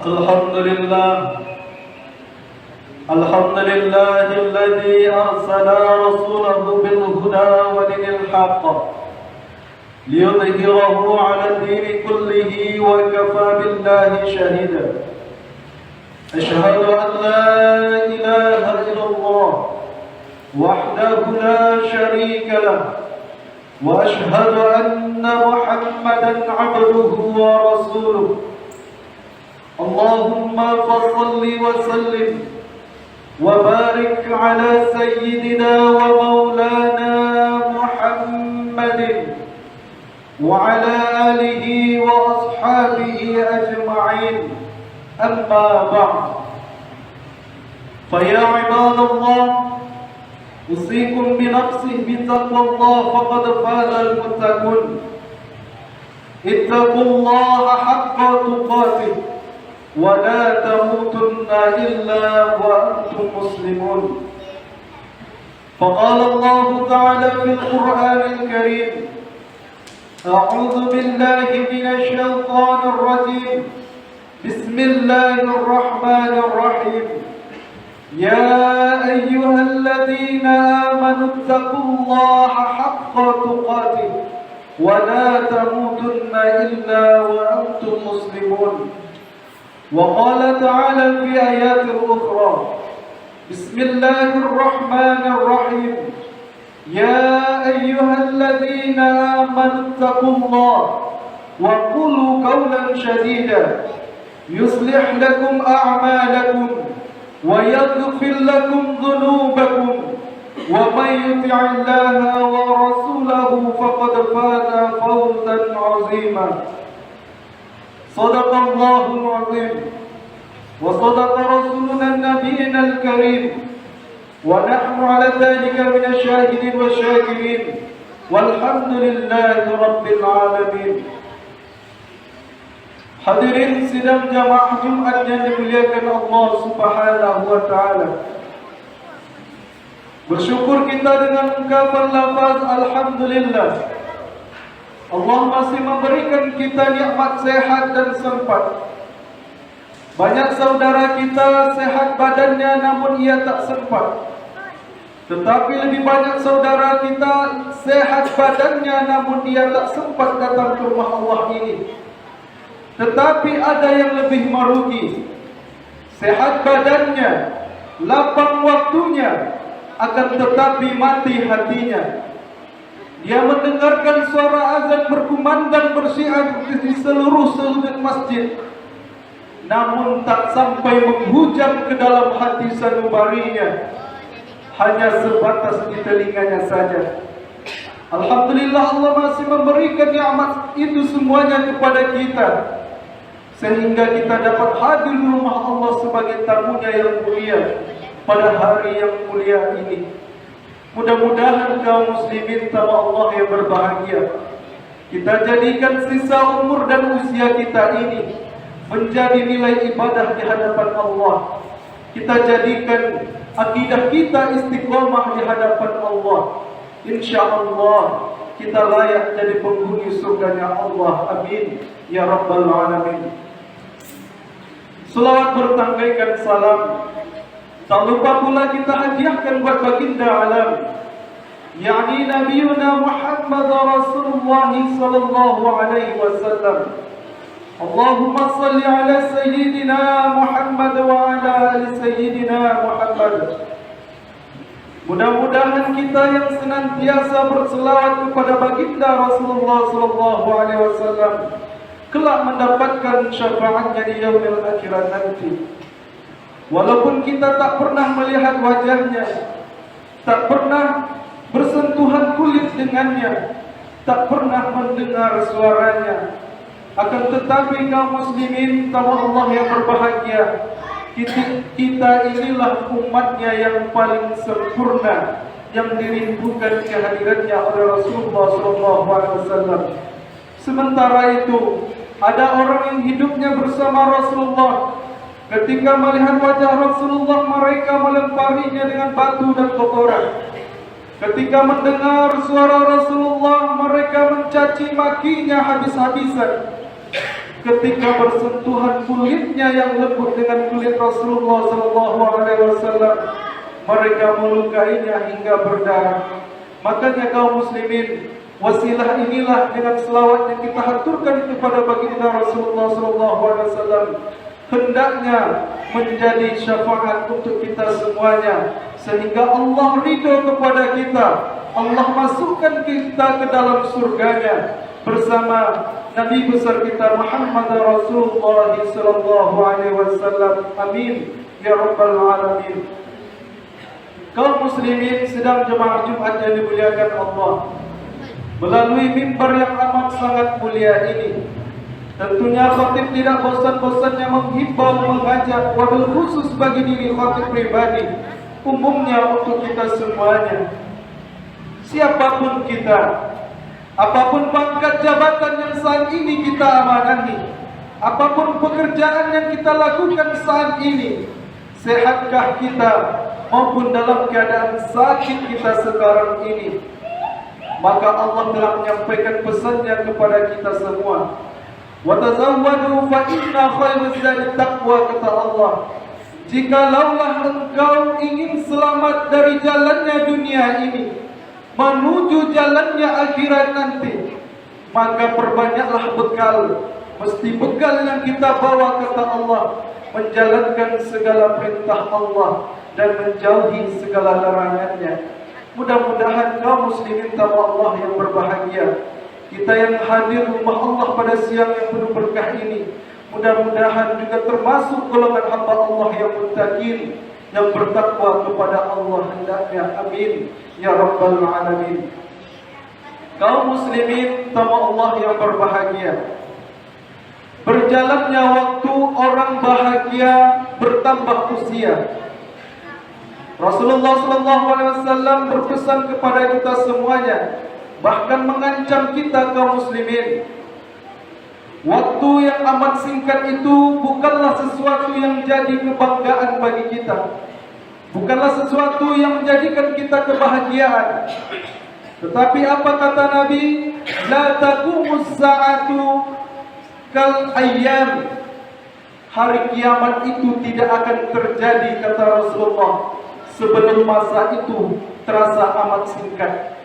الحمد لله الحمد لله الذي أرسل رسوله بالهدى ودين الحق ليظهره على الدين كله وكفى بالله شهيدا. أشهد أن لا إله إلا الله وحده لا شريك له، وأشهد أن محمدا عبده ورسوله. اللهم فصل وسلم وبارك على سيدنا ومولانا محمد وعلى آله وأصحابه أجمعين. أما بعد، فيا عباد الله، أوصيكم بنفسي بتقوى الله فقد فاز المتقون. اتقوا الله حق تقاته ولا تموتن إلا وأنتم مسلمون. فقال الله تعالى في القرآن الكريم: أعوذ بالله من الشيطان الرجيم، بسم الله الرحمن الرحيم. يا أيها الذين آمنوا اتقوا الله حق تقاته ولا تموتن إلا وأنتم مسلمون. وقال تعالى في آيات أخرى: بسم الله الرحمن الرحيم. يا أيها الذين آمنوا اتقوا الله وقولوا قولا سديدا يصلح لكم أعمالكم ويغفر لكم ذنوبكم، ومن يطع الله ورسوله فقد فاز فوزا عظيما. صدق الله العظيم وصدق رسولنا النبي الكريم، ونحن على ذلك من الشاهدين والشاكرين، والحمد لله رب العالمين. Hadirin sidang jamaah Jumat yang dimuliakan Allah Subhanahu wa taala. Bersyukur kita dengan ungkapan lafaz alhamdulillah. Allah masih memberikan kita nikmat sehat dan sempat. Banyak saudara kita sehat badannya namun ia tak sempat. Tetapi lebih banyak saudara kita sehat badannya namun dia tak sempat datang ke rumah Allah ini. Tetapi ada yang lebih merugi. Sehat badannya, lapang waktunya, akan tetapi mati hatinya. Dia mendengarkan suara azan berkumandang bersiar di seluruh sudut masjid, namun tak sampai menghujam ke dalam hati sanubarinya, hanya sebatas di telinganya saja. Alhamdulillah, Allah masih memberikan nikmat itu semuanya kepada kita, sehingga kita dapat hadir di rumah Allah sebagai tamunya yang mulia pada hari yang mulia ini. Mudah-mudahan kaum muslimin tamu Allah yang berbahagia, kita jadikan sisa umur dan usia kita ini menjadi nilai ibadah di hadapan Allah. Kita jadikan akidah kita istiqomah di hadapan Allah. InsyaAllah kita layak jadi penghuni surganya Allah. Amin ya Rabbal Alamin. Salawat bertangaikan salam, tak lupa pula kita hadiahkan buat baginda alam, yakni Nabiuna Muhammad Rasulullah sallallahu alaihi wasallam. Allahumma salli ala Sayyidina Muhammad wa ala ali Sayyidina Muhammad. Mudah-mudahan kita yang senantiasa berselawat kepada baginda Rasulullah sallallahu alaihi wasallam kelak mendapatkan syafaatnya di yaumil akhirat nanti. Walaupun kita tak pernah melihat wajahnya, tak pernah bersentuhan kulit dengannya, tak pernah mendengar suaranya, akan tetapi kaum muslimin tamu Allah yang berbahagia, kita inilah umatnya yang paling sempurna, yang dirindukan kehadirannya oleh Rasulullah SAW. Sementara itu, ada orang yang hidupnya bersama Rasulullah. Ketika melihat wajah Rasulullah, mereka melemparinya dengan batu dan kotoran. Ketika mendengar suara Rasulullah, mereka mencaci makinya habis-habisan. ketika bersentuhan kulitnya yang lembut dengan kulit Rasulullah SAW, mereka melukainya hingga berdarah. Makanya kaum muslimin, wasilah inilah dengan selawat yang kita haturkan kepada baginda Rasulullah SAW, hendaknya menjadi syafaat untuk kita semuanya, sehingga Allah ridho kepada kita, Allah masukkan kita ke dalam surganya bersama Nabi besar kita Muhammad Rasulullah SAW. Amin ya rabbal alamin. Kaum muslimin sedang jemaah Jumat yang dimuliakan Allah, melalui mimbar yang amat sangat mulia ini, tentunya khatib tidak bosan-bosannya menghimbau, mengajak, wabil khusus bagi diri khatib pribadi, umumnya untuk kita semuanya. Siapapun kita, apapun pangkat jabatan yang saat ini kita amanahi, apapun pekerjaan yang kita lakukan saat ini, sehatkah kita maupun dalam keadaan sakit kita sekarang ini, maka Allah telah menyampaikan pesannya kepada kita semua. Wa tazawwadu fa inna khairaz zadi taqwa, kata Allah. Jikalaulah engkau ingin selamat dari jalannya dunia ini menuju jalannya akhirat nanti, maka perbanyaklah bekal. Mesti bekal yang kita bawa, kata Allah, menjalankan segala perintah Allah dan menjauhi segala larangannya. Mudah-mudahan kaum muslimin tamu Allah yang berbahagia, kita yang hadir rumah Allah pada siang yang penuh berkah ini, mudah-mudahan juga termasuk golongan hamba Allah yang muttaqin, yang bertakwa kepada Allah hendaknya. Amin ya rabbal alamin. Kaum muslimin tamu Allah yang berbahagia, berjalannya waktu orang bahagia bertambah usia. Rasulullah SAW berpesan kepada kita semuanya, bahkan mengancam kita kaum muslimin. Waktu yang amat singkat itu bukanlah sesuatu yang jadi kebanggaan bagi kita, bukanlah sesuatu yang menjadikan kita kebahagiaan. Tetapi apa kata Nabi? La taqumus sa'atu kal ayyam. Hari kiamat itu tidak akan terjadi, kata Rasulullah, sebelum masa itu terasa amat singkat.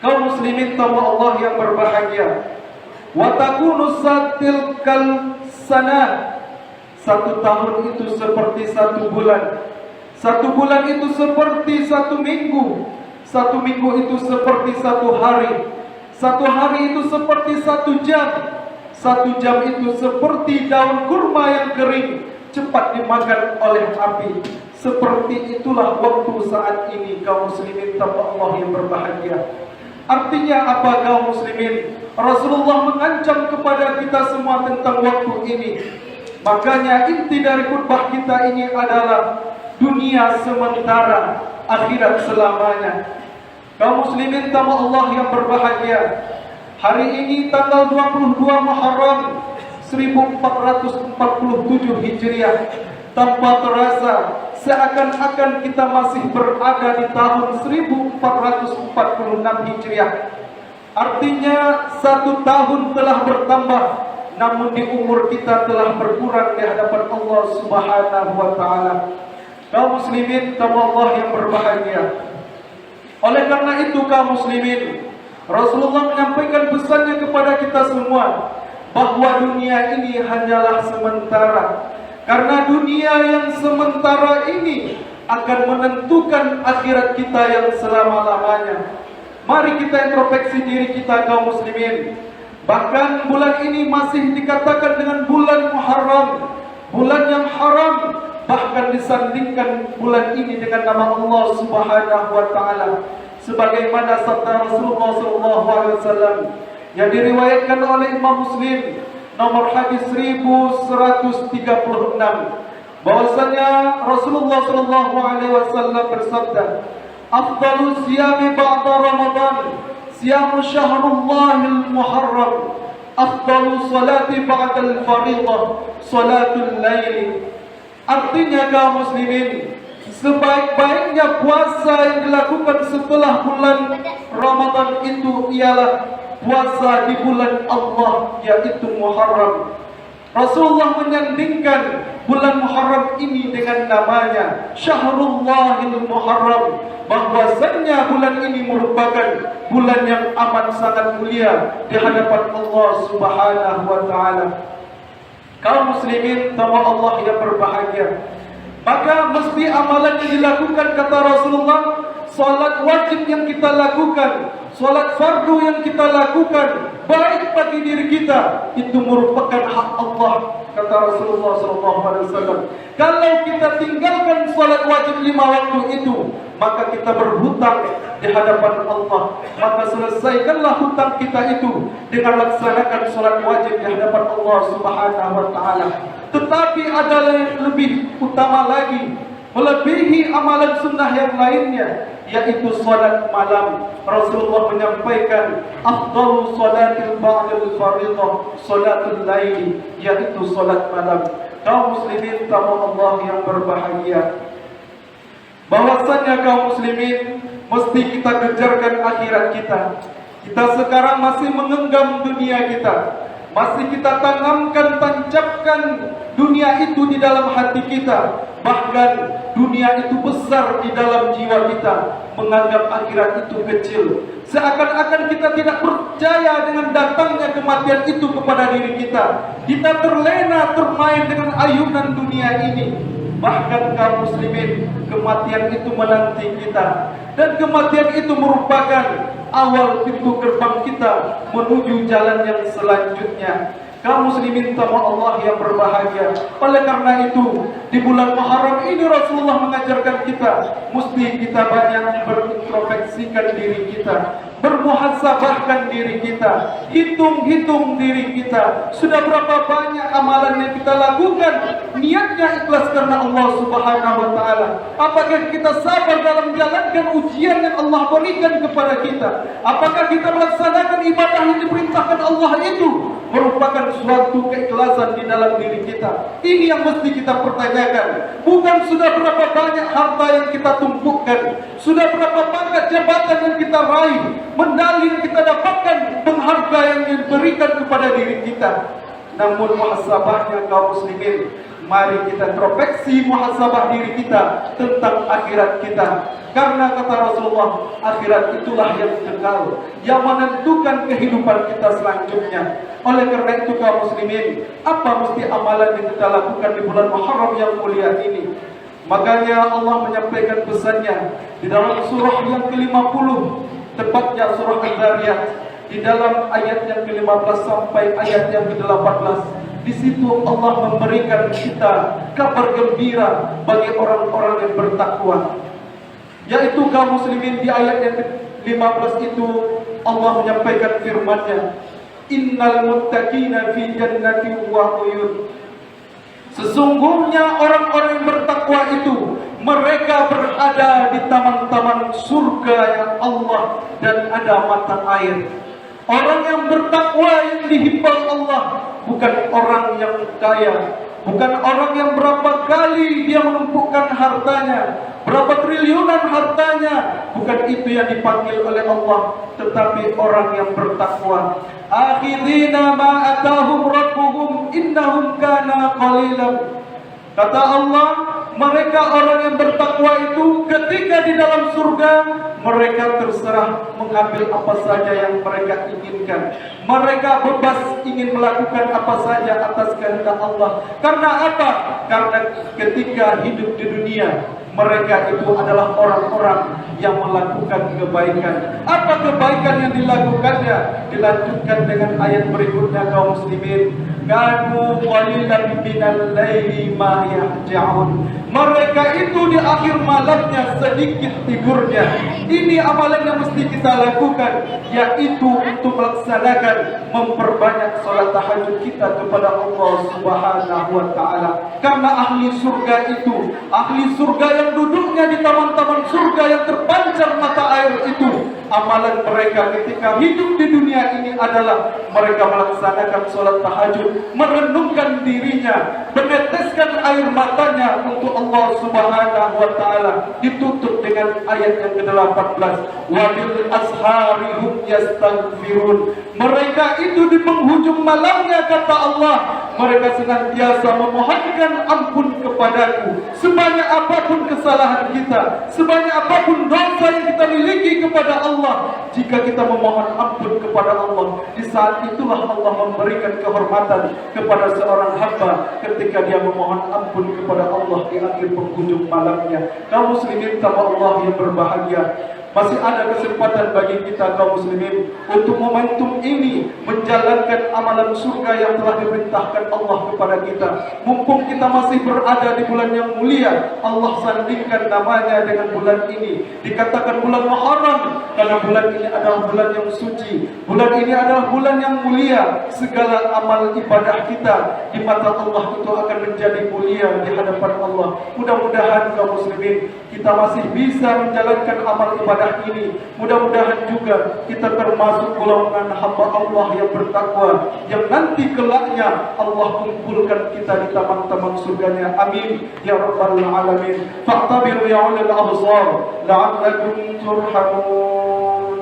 Kaum muslimin tamu Allah yang berbahagia, wa takunu satil kal sana. 1 tahun itu seperti 1 bulan. 1 bulan itu seperti 1 minggu. 1 minggu itu seperti 1 hari. 1 hari itu seperti 1 jam. 1 jam itu seperti daun kurma yang kering, cepat dimakan oleh api. Seperti itulah waktu saat ini kaum muslimin tanpa Allah yang berbahagia. Artinya apa kaum muslimin? Rasulullah mengancam kepada kita semua tentang waktu ini. Makanya inti dari khutbah kita ini adalah dunia sementara, akhirat selamanya. Kaum muslimin tanpa Allah yang berbahagia, hari ini tanggal 22 Muharram 1447 Hijriah, tanpa terasa seakan-akan kita masih berada di tahun 1446 Hijriah. Artinya 1 tahun telah bertambah, namun di umur kita telah berkurang di hadapan Allah Subhanahu wa taala. Kaum muslimin tamu Allah yang berbahagia, oleh karena itu kaum muslimin, Rasulullah menyampaikan pesannya kepada kita semua bahwa dunia ini hanyalah sementara. Karena dunia yang sementara ini akan menentukan akhirat kita yang selama-lamanya. Mari kita introspeksi diri kita kaum muslimin. Bahkan bulan ini masih dikatakan dengan bulan Muharram, bulan yang haram. Bahkan disandingkan bulan ini dengan nama Allah Subhanahu wa taala, sebagaimana sabda Rasulullah SAW yang diriwayatkan oleh Imam Muslim nomor hadis 1136, bahwasanya Rasulullah SAW bersabda, afdalus siyami ba'da Ramadan siyamu syahrul muharram, afdalus salati ba'da al-fariḍah salatul laili. Artinya kaum muslimin, sebaik-baiknya puasa yang dilakukan setelah bulan Ramadan itu ialah puasa di bulan Allah, yaitu Muharram. Rasulullah menyandingkan bulan Muharram ini dengan namanya Syahrullahil Muharram, bahwasanya bulan ini merupakan bulan yang amat sangat mulia di hadapan Allah Subhanahu wa taala. Kaum muslimin tawa Allah yang berbahagia, maka mesti amalan yang dilakukan, kata Rasulullah, salat wajib yang kita lakukan, salat fardu yang kita lakukan, baik bagi diri kita, itu merupakan hak Allah, kata Rasulullah SAW. Kalau kita tinggalkan salat wajib 5 waktu itu, maka kita berhutang di hadapan Allah. Maka selesaikanlah hutang kita itu dengan laksanakan salat wajib di hadapan Allah Subhanahu wa taala. Tetapi ada yang lebih utama lagi, melebihi amalan sunnah yang lainnya, yaitu salat malam. Rasulullah menyampaikan afdalu salatil ba'dal fardhah salatul laili, yaitu salat malam. Kaum muslimin tamu Allah yang berbahagia, bahwasanya kaum muslimin mesti kita kejarkan akhirat kita. Kita sekarang masih mengenggam dunia kita, masih kita tanamkan, tancapkan dunia itu di dalam hati kita. Bahkan dunia itu besar di dalam jiwa kita, menganggap akhirat itu kecil. Seakan-akan kita tidak percaya dengan datangnya kematian itu kepada diri kita. Kita terlena, termain dengan ayunan dunia ini. Bahkan kaum muslimin, kematian itu menanti kita, dan kematian itu merupakan awal pintu gerbang kita menuju jalan yang selanjutnya. Kaum muslimin tamu Allah yang berbahagia, oleh karena itu di bulan Muharram ini Rasulullah mengajarkan kita mesti kita banyak berintrospeksikan diri kita, bermuhasabahkan diri kita, hitung-hitung diri kita. Sudah berapa banyak amalan yang kita lakukan, niatnya ikhlas karena Allah Subhanahu wa taala? Apakah kita sabar dalam menjalankan ujian yang Allah berikan kepada kita? Apakah kita melaksanakan ibadah yang diperintahkan Allah itu merupakan suatu keikhlasan di dalam diri kita? Ini yang mesti kita pertanyakan. Bukan sudah berapa banyak harta yang kita tumpukan, sudah berapa banyak jabatan yang kita raih, medali yang kita dapatkan, penghargaan yang diberikan kepada diri kita. Namun muhasabahnya kaum muslimin, mari kita introspeksi muhasabah diri kita tentang akhirat kita. Karena kata Rasulullah, akhirat itulah yang kekal, yang menentukan kehidupan kita selanjutnya. Oleh karena itu kaum muslimin, apa mesti amalan yang kita lakukan di bulan Muharram yang mulia ini? Makanya Allah menyampaikan pesannya di dalam surah yang ke-50, tepatnya surah Al-Zariyat, di dalam ayat yang ke-15 sampai ayat yang ke-18. Di situ Allah memberikan kita kabar gembira bagi orang-orang yang bertakwa, yaitu kaum muslimin. Di ayat yang ke-15 itu Allah menyampaikan firman-Nya, innal muttaqina fi jannatin wa uyun. Sesungguhnya orang-orang yang bertakwa itu, mereka berada di taman-taman surga yang Allah, dan ada mata air. Orang yang bertakwa yang dihimbau Allah bukan orang yang kaya, bukan orang yang berapa kali dia menumpukan hartanya, berapa triliunan hartanya. Bukan itu yang dipanggil oleh Allah, tetapi orang yang bertakwa. Akhirina ma atahum rabbuhum innahum kana qalilan. Kata Allah, mereka orang yang bertakwa itu ketika di dalam surga, mereka terserah mengambil apa saja yang mereka inginkan. Mereka bebas ingin melakukan apa saja atas kehendak Allah. Karena apa? Karena ketika hidup di dunia, mereka itu adalah orang-orang yang melakukan kebaikan. Apa kebaikan yang dilakukannya? Dilanjutkan dengan ayat berikutnya kaum muslimin. Kanu qalilan minal laili ma yahja'un. Mereka itu di akhir malamnya sedikit tidurnya. Ini amalan yang mesti kita lakukan, yaitu untuk melaksanakan, memperbanyak salat tahajud kita kepada Allah Subhanahu wa taala. Karena ahli surga itu, ahli surga yang duduknya di taman-taman surga yang terpancar mata air itu, amalan mereka ketika hidup di dunia ini adalah mereka melaksanakan salat tahajud, merenungkan dirinya, meneteskan air matanya untuk Allah Subhanahu wa taala. Ditutup dengan ayat yang ke-18, wa bil asharihum yastaghfirun. Mereka itu di penghujung malamnya, kata Allah, mereka senantiasa memohonkan ampun kepadaku. Sebanyak apapun kesalahan kita, sebanyak apapun dosa yang kita miliki kepada Allah, jika kita memohon ampun kepada Allah, di saat itulah Allah memberikan kehormatan kepada seorang hamba ketika dia memohon ampun kepada Allah di akhir penghujung malamnya. Kaum muslimin sama Allah yang berbahagia, masih ada kesempatan bagi kita kaum muslimin untuk momentum ini menjalankan amalan surga yang telah diperintahkan Allah kepada kita. Mumpung kita masih berada di bulan yang mulia, Allah sandingkan namanya dengan bulan ini. Dikatakan bulan Muharram karena bulan ini adalah bulan yang suci. Bulan ini adalah bulan yang mulia. Segala amal ibadah kita di mata Allah itu akan menjadi mulia di hadapan Allah. Mudah-mudahan kaum muslimin kita masih bisa menjalankan amal ibadah ini. Mudah-mudahan juga kita termasuk golongan hamba Allah yang bertakwa, yang nanti kelaknya Allah kumpulkan kita di taman-taman surganya. Amin ya rabbal alamin. Fa'tabiru ya ulil absar la'allakum turhamun.